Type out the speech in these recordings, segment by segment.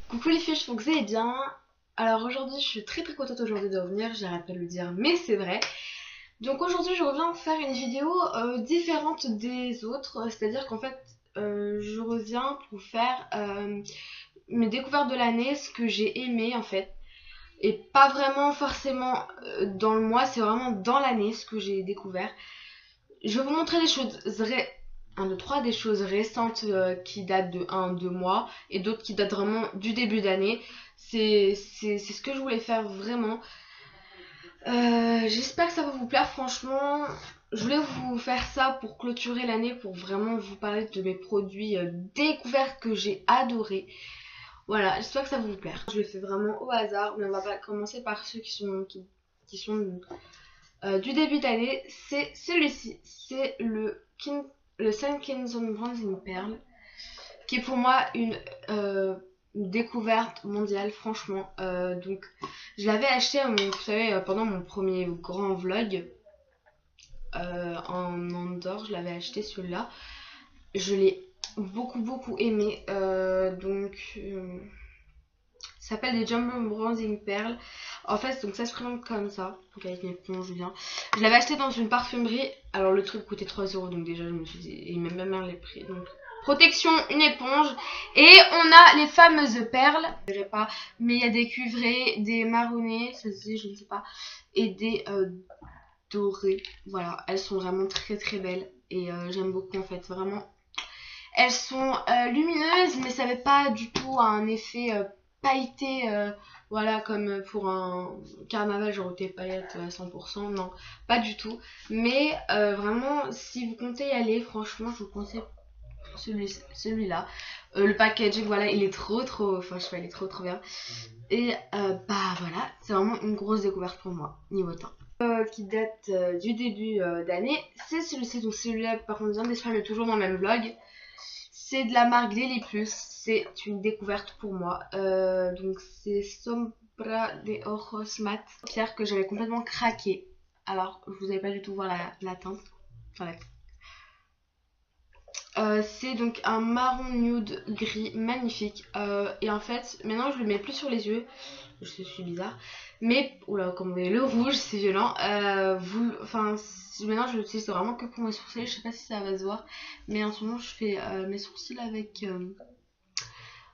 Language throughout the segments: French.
Coucou les filles, j'espère que vous allez bien. Alors aujourd'hui, je suis très contente aujourd'hui de revenir, j'arrête pas de le dire, mais c'est vrai. Donc aujourd'hui, je reviens faire une vidéo différente des autres, c'est-à-dire qu'en fait, je reviens pour faire mes découvertes de l'année, ce que j'ai aimé en fait. Et pas vraiment forcément dans le mois, c'est vraiment dans l'année ce que j'ai découvert. Je vais vous montrer des choses 1, 2, 3, des choses récentes qui datent de 2 mois et d'autres qui datent vraiment du début d'année. C'est ce que je voulais faire vraiment. J'espère que ça va vous plaire, franchement. Je voulais vous faire ça pour clôturer l'année, pour vraiment vous parler de mes produits découvertes que j'ai adorés. Voilà, j'espère que ça va vous plaire. Je le fais vraiment au hasard, mais on va pas commencer par ceux qui sont du début d'année. C'est celui-ci, c'est le Sun Kingdom Bronzing Pearl, qui est pour moi une découverte mondiale, franchement. Donc, je l'avais acheté, vous savez, pendant mon premier grand vlog en Andorre, je l'avais acheté celui-là. Je l'ai beaucoup aimé. Ça s'appelle des Jumbo Bronzing Pearl. En fait, donc ça se présente comme ça. Donc avec mes éponges bien. Je l'avais acheté dans une parfumerie. Alors le truc coûtait 3 €. Donc déjà, je me suis dit, et même les prix. Donc protection, une éponge. Et on a les fameuses perles. Je ne dirais pas. Mais il y a des cuivrés, des marronnés, ça se dit, je ne sais pas. Et des dorés. Voilà, elles sont vraiment très belles. Et j'aime beaucoup en fait. Vraiment. Elles sont lumineuses, mais ça n'avait pas du tout un effet pailleté, voilà, comme pour un carnaval, genre tes paillettes à 100%, non, pas du tout. Mais vraiment, si vous comptez y aller, franchement, je vous conseille celui-là. Le packaging, voilà, il est enfin, je sais pas, il est trop bien. Et bah voilà, c'est vraiment une grosse découverte pour moi, niveau teint. Qui date du début d'année, c'est celui-ci, donc celui-là, par contre, bien d'Espagne, mais toujours dans le même vlog. C'est de la marque Daily Plus. C'est une découverte pour moi. Donc c'est Sombra de Ojos Mat. Pierre que j'avais complètement craqué. Alors, vous n'allez pas du tout voir la teinte. Enfin, c'est donc un marron nude gris magnifique. Et en fait, maintenant je le mets plus sur les yeux. Je suis bizarre. Mais, oula, comme vous voyez, le rouge, c'est violent. Maintenant je l'utilise vraiment que pour mes sourcils. Je sais pas si ça va se voir. Mais en ce moment, je fais mes sourcils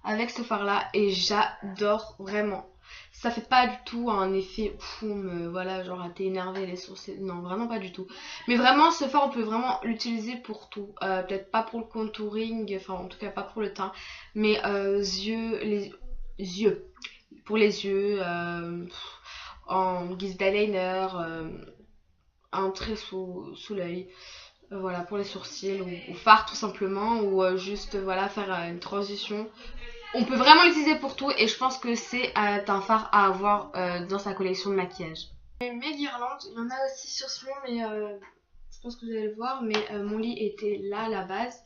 avec ce fard là. Et j'adore vraiment. Ça fait pas du tout un effet poum, voilà, genre t'es énervé les sourcils. Non, vraiment pas du tout. Mais vraiment, ce fard, on peut vraiment l'utiliser pour tout. Peut-être pas pour le contouring, enfin en tout cas pas pour le teint. Mais les yeux. Pour les yeux, en guise d'eyeliner, un trait sous l'œil. Voilà, pour les sourcils ou fard tout simplement. Ou juste, voilà, faire une transition. On peut vraiment l'utiliser pour tout et je pense que c'est un phare à avoir dans sa collection de maquillage. Et mes guirlandes, il y en a aussi sur ce moment, mais je pense que vous allez le voir, mais mon lit était là à la base.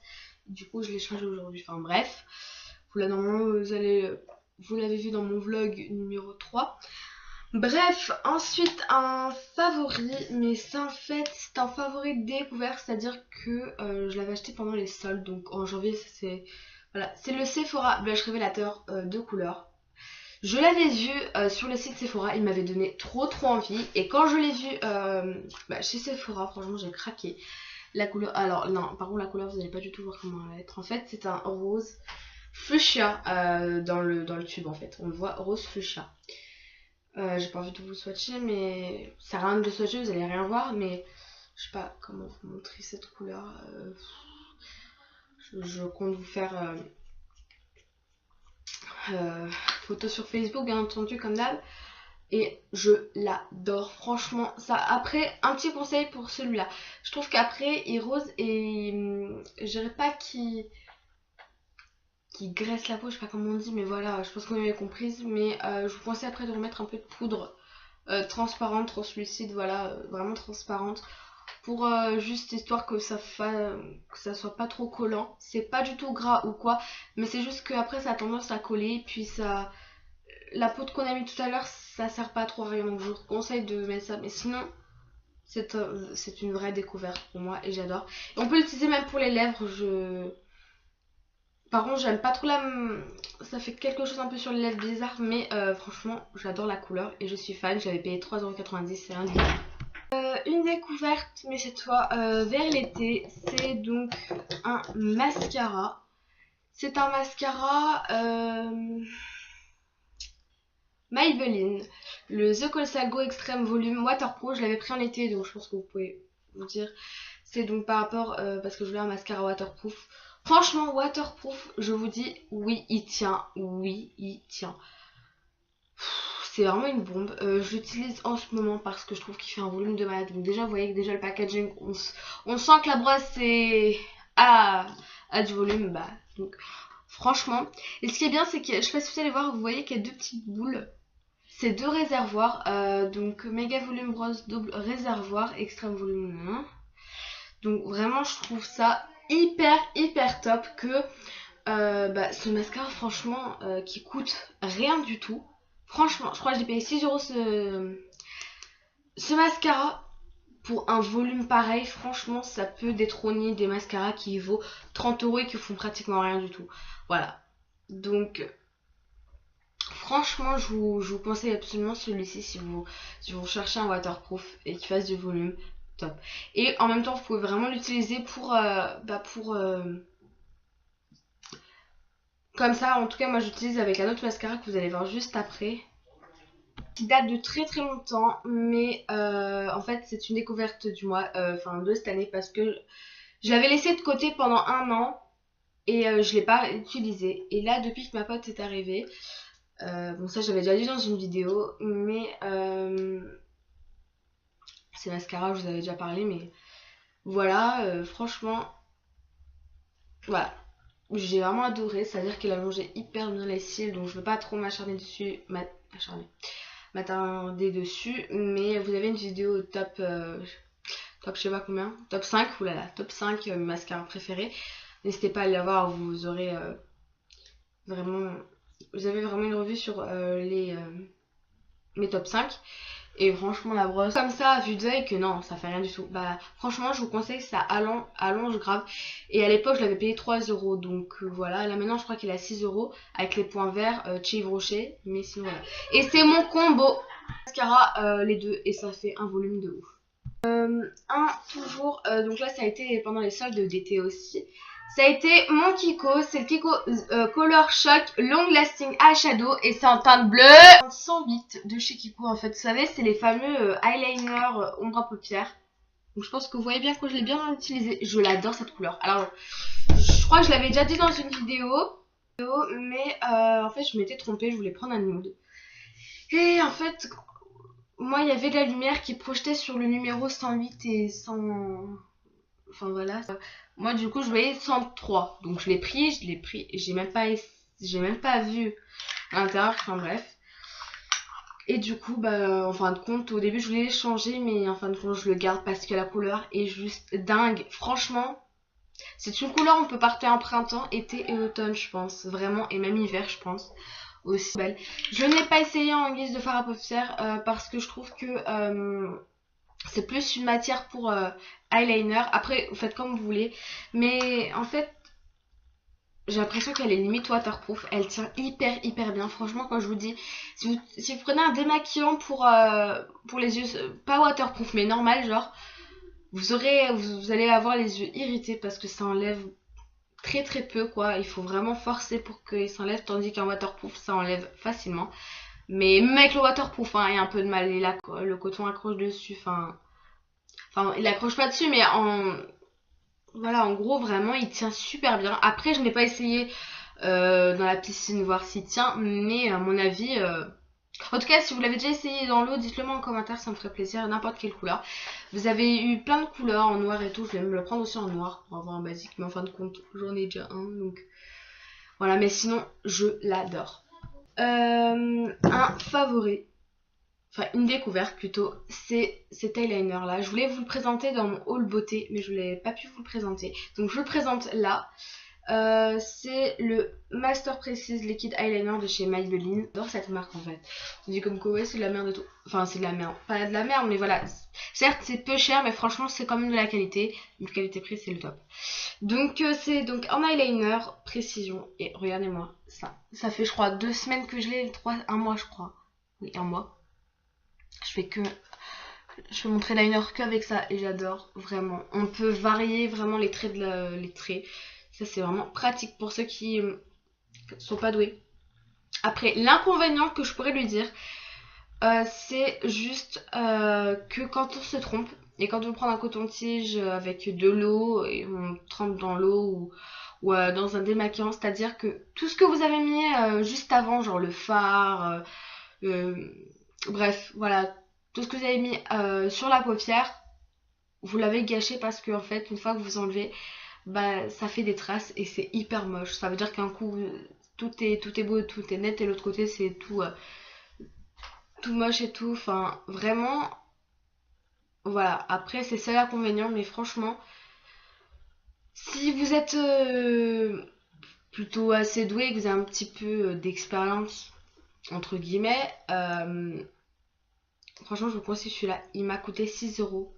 Du coup, je l'ai changé aujourd'hui. Enfin bref, normalement, vous l'avez vu dans mon vlog numéro 3. Bref, ensuite un favori, mais ça en fait c'est un favori découvert, c'est-à-dire que je l'avais acheté pendant les soldes, donc en janvier c'est voilà, c'est le Sephora Blush Révélateur de couleur. Je l'avais vu sur le site Sephora, il m'avait donné trop envie, et quand je l'ai vu chez Sephora, franchement j'ai craqué. La couleur, alors non, par contre la couleur vous n'allez pas du tout voir comment elle va être. En fait c'est un rose fuchsia dans le tube en fait, on le voit rose fuchsia. J'ai pas envie de vous swatcher, mais ça sert à rien de swatcher, vous allez rien voir, mais je sais pas comment vous montrer cette couleur. Je compte vous faire photo sur Facebook, bien entendu, comme d'hab. Et je l'adore, franchement. Ça, après, un petit conseil pour celui-là. Je trouve qu'après, il rose et je dirais pas qu'il graisse la peau, je sais pas comment on dit, mais voilà, je pense qu'on avait compris. Mais je vous conseille après de remettre un peu de poudre transparente, translucide, voilà, vraiment transparente. Pour juste histoire que ça soit pas trop collant. C'est pas du tout gras ou quoi, mais c'est juste qu'après ça a tendance à coller. Puis ça, la poudre qu'on a mis tout à l'heure, ça sert pas trop à rien. Donc je vous conseille de mettre ça. Mais sinon, c'est une vraie découverte pour moi et j'adore. Et on peut l'utiliser même pour les lèvres. Par contre j'aime pas trop la... Ça fait quelque chose un peu sur les lèvres bizarre, mais franchement j'adore la couleur et je suis fan. J'avais payé 3,90 €, c'est un deal. Une découverte, mais cette fois vers l'été, c'est donc un mascara. C'est un mascara Maybelline, le The Colsago Extreme Volume Waterproof. Je l'avais pris en été, donc je pense que vous pouvez vous dire. C'est donc par rapport, parce que je voulais un mascara waterproof. Franchement, waterproof, je vous dis, oui, il tient. Oui, il tient. C'est vraiment une bombe. Je l'utilise en ce moment parce que je trouve qu'il fait un volume de malade. Donc déjà, vous voyez que déjà le packaging, on sent que la brosse est à du volume. Bah, donc franchement. Et ce qui est bien, c'est que, je sais pas si vous allez voir, vous voyez qu'il y a deux petites boules. C'est deux réservoirs. Donc méga volume brosse, double réservoir, extrême volume 1. Donc vraiment, je trouve ça hyper top que bah, ce mascara, franchement, qui coûte rien du tout. Franchement, je crois que j'ai payé 6 € ce mascara pour un volume pareil. Franchement, ça peut détrôner des mascaras qui vaut 30 € et qui font pratiquement rien du tout. Voilà. Donc, franchement, je vous conseille absolument celui-ci si vous cherchez un waterproof et qui fasse du volume. Top. Et en même temps, vous pouvez vraiment l'utiliser pour... comme ça, en tout cas, moi j'utilise avec un autre mascara que vous allez voir juste après. Qui date de très longtemps, mais en fait c'est une découverte du mois, enfin de cette année, parce que je l'avais laissé de côté pendant un an et je l'ai pas utilisé. Et là, depuis que ma pote est arrivée, bon ça j'avais déjà dit dans une vidéo, mais ces mascaras, je vous avais déjà parlé, mais voilà, franchement, voilà. J'ai vraiment adoré, c'est-à-dire qu'il a mangé hyper bien les cils, donc je veux pas trop m'attarder dessus, dessus, mais vous avez une vidéo top, top je sais pas combien, top 5, oulala, top 5 mascara préférés. N'hésitez pas à aller la voir, vous aurez vraiment, vous avez vraiment une revue sur mes top 5. Et franchement, la brosse comme ça à vue d'œil, que non, ça fait rien du tout. Bah franchement, je vous conseille, ça allonge grave. Et à l'époque, je l'avais payé 3 €. Donc voilà, là maintenant je crois qu'il est à 6 € avec les points verts chez Yves Rocher. Mais sinon voilà. Et c'est mon combo mascara, les deux, et ça fait un volume de ouf. Toujours, donc là ça a été pendant les soldes d'été aussi. Ça a été mon Kiko, c'est le Kiko Color Shock Long Lasting Eyeshadow et c'est en teinte bleue. 108 de chez Kiko en fait, vous savez, c'est les fameux eyeliner ombre à paupières. Donc je pense que vous voyez bien que je l'ai bien utilisé. Je l'adore cette couleur. Alors, je crois que je l'avais déjà dit dans une vidéo, mais en fait je m'étais trompée, je voulais prendre un nude. Et en fait, moi il y avait de la lumière qui projetait sur le numéro 108 et 100... Enfin voilà. Moi du coup je voyais 103. Donc je l'ai pris. J'ai même pas vu à l'intérieur. Enfin bref. Et du coup bah en fin de compte au début je voulais changer. Mais en fin de compte je le garde parce que la couleur est juste dingue. Franchement c'est une couleur on peut porter en printemps, été et automne je pense. Vraiment, et même hiver je pense. Aussi belle. Je ne l'ai pas essayé en guise de fard à paupières parce que je trouve que... c'est plus une matière pour eyeliner. Après, vous faites comme vous voulez. Mais en fait, j'ai l'impression qu'elle est limite waterproof. Elle tient hyper bien. Franchement, quand je vous dis, si vous prenez un démaquillant pour les yeux, pas waterproof, mais normal, genre, vous allez avoir les yeux irrités parce que ça enlève très peu, quoi. Il faut vraiment forcer pour qu'il s'enlève. Tandis qu'un waterproof, ça enlève facilement. Mais même avec le waterproof, hein, il y a un peu de mal. Le coton accroche dessus, enfin, il accroche pas dessus, mais voilà, en gros, vraiment, il tient super bien. Après, je n'ai pas essayé dans la piscine, voir s'il tient, mais à mon avis... En tout cas, si vous l'avez déjà essayé dans l'eau, dites-le moi en commentaire, ça me ferait plaisir, n'importe quelle couleur. Vous avez eu plein de couleurs en noir et tout, je vais me le prendre aussi en noir pour avoir un basique, mais en fin de compte, j'en ai déjà un, donc... Voilà, mais sinon, je l'adore. Un favori, enfin une découverte plutôt, c'est cet eyeliner là. Je voulais vous le présenter dans mon haul beauté, mais je n'ai pas pu vous le présenter. Donc je le présente là. C'est le Master Precise Liquid Eyeliner de chez Maybelline. J'adore cette marque en fait. On dit comme quoi ouais c'est de la merde et tout. Enfin c'est de la merde. Pas de la merde mais voilà. Certes c'est peu cher mais franchement c'est quand même de la qualité. Une qualité prix c'est le top. Donc c'est donc un eyeliner précision. Et regardez-moi ça. Ça fait je crois 2 semaines que je l'ai. Un mois je crois. Oui un mois. Je peux montrer l'eyeliner qu'avec ça et j'adore vraiment. On peut varier vraiment les traits les traits. Ça c'est vraiment pratique pour ceux qui sont pas doués. Après l'inconvénient que je pourrais lui dire c'est juste que quand on se trompe et quand on prend un coton-tige avec de l'eau et on trempe dans l'eau ou dans un démaquillant, c'est à dire que tout ce que vous avez mis juste avant, genre le fard, bref voilà, tout ce que vous avez mis sur la paupière, vous l'avez gâché parce que en fait une fois que vous enlevez, bah ça fait des traces et c'est hyper moche. Ça veut dire qu'un coup tout est beau, tout est net et l'autre côté c'est tout moche et tout. Enfin vraiment voilà. Après c'est ça l'inconvénient mais franchement si vous êtes plutôt assez doué et que vous avez un petit peu d'expérience entre guillemets, franchement je vous conseille celui-là. Il m'a coûté 6 euros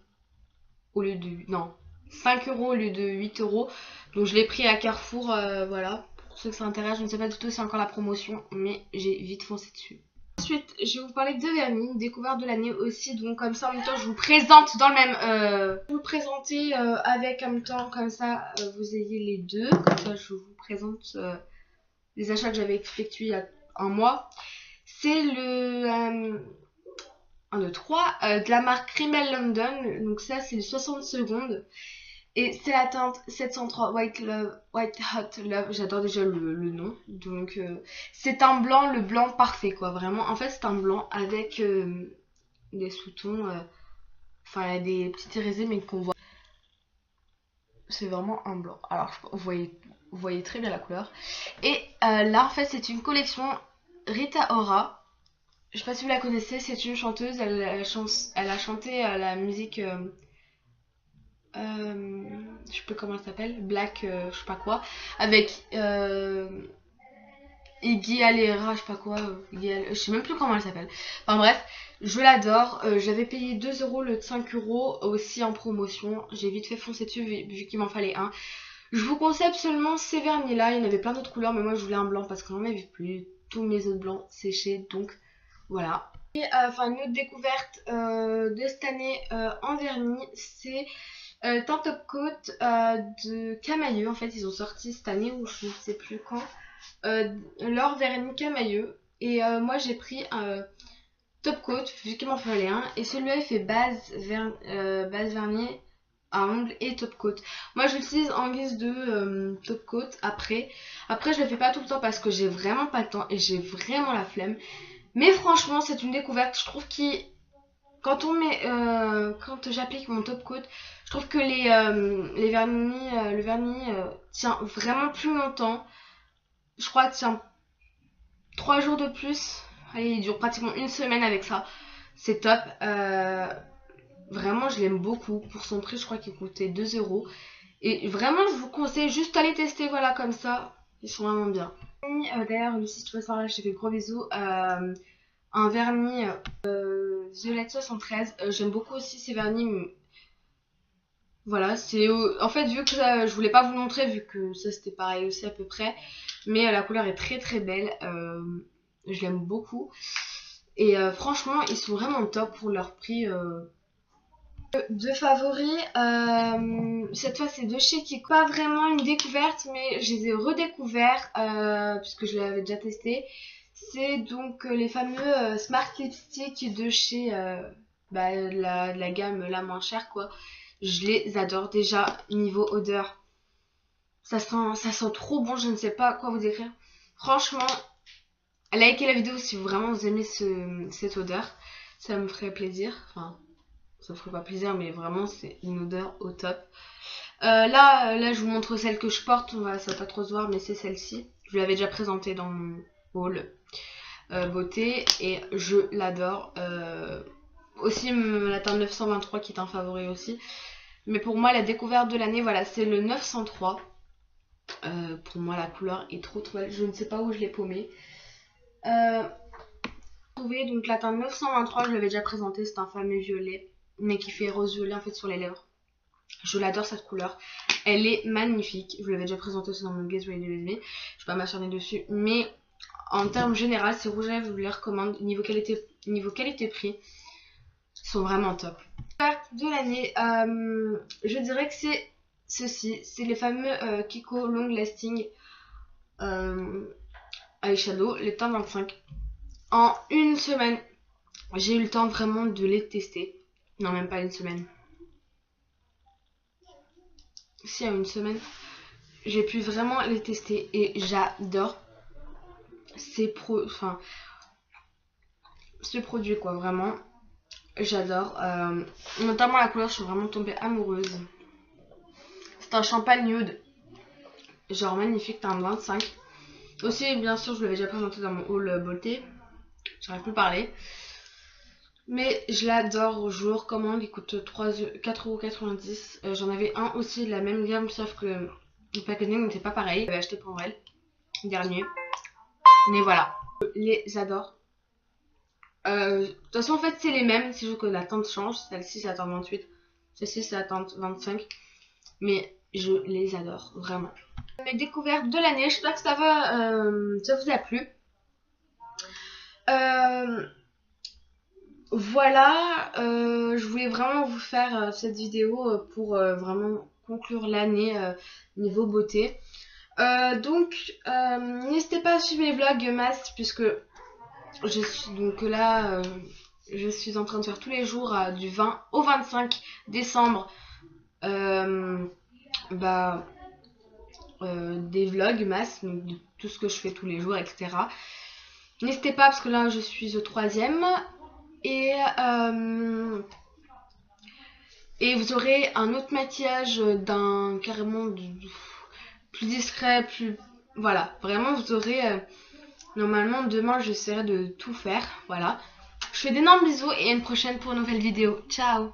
au lieu de... Non, 5 euros au lieu de 8 euros. Donc je l'ai pris à Carrefour, voilà. Pour ceux que ça intéresse, je ne sais pas du tout si c'est encore la promotion, mais j'ai vite foncé dessus. Ensuite, je vais vous parler de vernis, découverte de l'année aussi. Donc comme ça, en même temps, je vous présente dans le même... vous le présentez avec en même temps, comme ça, vous ayez les deux. Comme ça, je vous présente les achats que j'avais effectués il y a un mois. C'est le... 1, 2, 3, de la marque Rimmel London. Donc ça c'est le 60 secondes. Et c'est la teinte 703 White Hot Love. J'adore déjà le nom. Donc c'est un blanc, le blanc parfait quoi. Vraiment. En fait c'est un blanc avec des sous-tons. Enfin il y a des petites irisées mais qu'on voit. C'est vraiment un blanc. Alors vous voyez très bien la couleur. Et là en fait c'est une collection Rita Ora. Je sais pas si vous la connaissez, c'est une chanteuse, elle a chanté la musique, je sais plus comment elle s'appelle, Black, je sais pas quoi, avec Iggy Alera, je sais pas quoi, je sais même plus comment elle s'appelle. Enfin bref, je l'adore, j'avais payé 2 euros le de 5 euros aussi en promotion, j'ai vite fait foncer dessus vu qu'il m'en fallait un. Je vous conseille absolument ces vernis là, il y en avait plein d'autres couleurs mais moi je voulais un blanc parce que j'en avais plus, tous mes autres blancs séchés donc... Voilà. Et enfin une autre découverte de cette année en vernis, c'est un top coat de Camailleux. En fait ils ont sorti cette année ou je ne sais plus quand leur vernis Camailleux. Et moi j'ai pris un top coat vu qu'il m'en fallait un. Et celui-là il fait base vernis à ongles et top coat. Moi je l'utilise en guise de top coat après. Après je le fais pas tout le temps parce que j'ai vraiment pas le temps et j'ai vraiment la flemme. Mais franchement, c'est une découverte. Je trouve que quand j'applique mon top coat, je trouve que le vernis tient vraiment plus longtemps. Je crois qu'il tient 3 jours de plus. Allez, il dure pratiquement une semaine avec ça. C'est top. Vraiment, je l'aime beaucoup. Pour son prix, je crois qu'il coûtait 2 euros. Et vraiment, je vous conseille juste d'aller tester, voilà, comme ça. Ils sont vraiment bien. D'ailleurs, Lucie, si tu passes par là, je te fais gros bisous. Un vernis Violette 73. J'aime beaucoup aussi ces vernis. Voilà, c'est en fait vu que je voulais pas vous montrer vu que ça c'était pareil aussi à peu près. Mais la couleur est très très belle. Je l'aime beaucoup. Et franchement, ils sont vraiment top pour leur prix. Deux favoris, cette fois c'est deux chez qui pas vraiment une découverte mais je les ai redécouverts puisque je l'avais déjà testé. C'est donc les fameux Smart Lipstick de chez la gamme la moins chère quoi. Je les adore déjà niveau odeur. Ça sent trop bon, je ne sais pas quoi vous décrire. Franchement, likez la vidéo si vraiment vous aimez cette odeur. Ça me ferait plaisir. Enfin, ça me ferait pas plaisir mais vraiment c'est une odeur au top. Là je vous montre celle que je porte. Voilà, ça va pas trop se voir mais c'est celle-ci. Je vous l'avais déjà présentée dans mon haul. Beauté et je l'adore. Aussi la teinte 923 qui est un favori aussi. Mais pour moi la découverte de l'année voilà c'est le 903. Pour moi la couleur est trop belle. Je ne sais pas où je l'ai paumée. Trouvé donc la teinte 923, je l'avais déjà présenté, c'est un fameux violet mais qui fait rose violet en fait sur les lèvres. Je l'adore cette couleur, elle est magnifique. Je vous l'avais déjà présenté aussi dans mon Guess Ready With Me. Je vais pas m'acharner dessus, mais en termes général, ces rouges à lèvres, je vous les recommande. Niveau qualité-prix, sont vraiment top. De l'année, je dirais que c'est ceci, c'est les fameux Kiko Long Lasting Eyeshadow, les teintes 25. En une semaine, j'ai eu le temps vraiment de les tester. Non, même pas une semaine. Si, en une semaine, j'ai pu vraiment les tester et j'adore ces produits quoi, vraiment. J'adore. Notamment la couleur, je suis vraiment tombée amoureuse. C'est un champagne nude. Genre magnifique, t'as un 25. Aussi, bien sûr, je l'avais déjà présenté dans mon haul beauté. J'aurais pu parler. Mais je l'adore, je le recommande, il coûte 4,90 €. J'en avais un aussi de la même gamme, sauf que le packaging n'était pas pareil. J'avais acheté pour Noël, dernier. Mais voilà, je les adore. De toute façon, en fait, c'est les mêmes, c'est juste que la teinte change. Celle-ci, c'est la teinte 28. Celle-ci, c'est la teinte 25. Mais je les adore, vraiment. Mes découvertes de l'année, j'espère que ça vous a plu. Voilà, je voulais vraiment vous faire cette vidéo pour vraiment conclure l'année niveau beauté. Donc, n'hésitez pas à suivre mes vlogs masse puisque je suis donc là, je suis en train de faire tous les jours du 20 au 25 décembre des vlogs masse, donc de tout ce que je fais tous les jours, etc. N'hésitez pas parce que là je suis au 3e. Et vous aurez un autre maquillage carrément plus discret, plus... Voilà, vraiment vous aurez... normalement demain j'essaierai de tout faire, voilà. Je fais d'énormes bisous et à une prochaine pour une nouvelle vidéo. Ciao!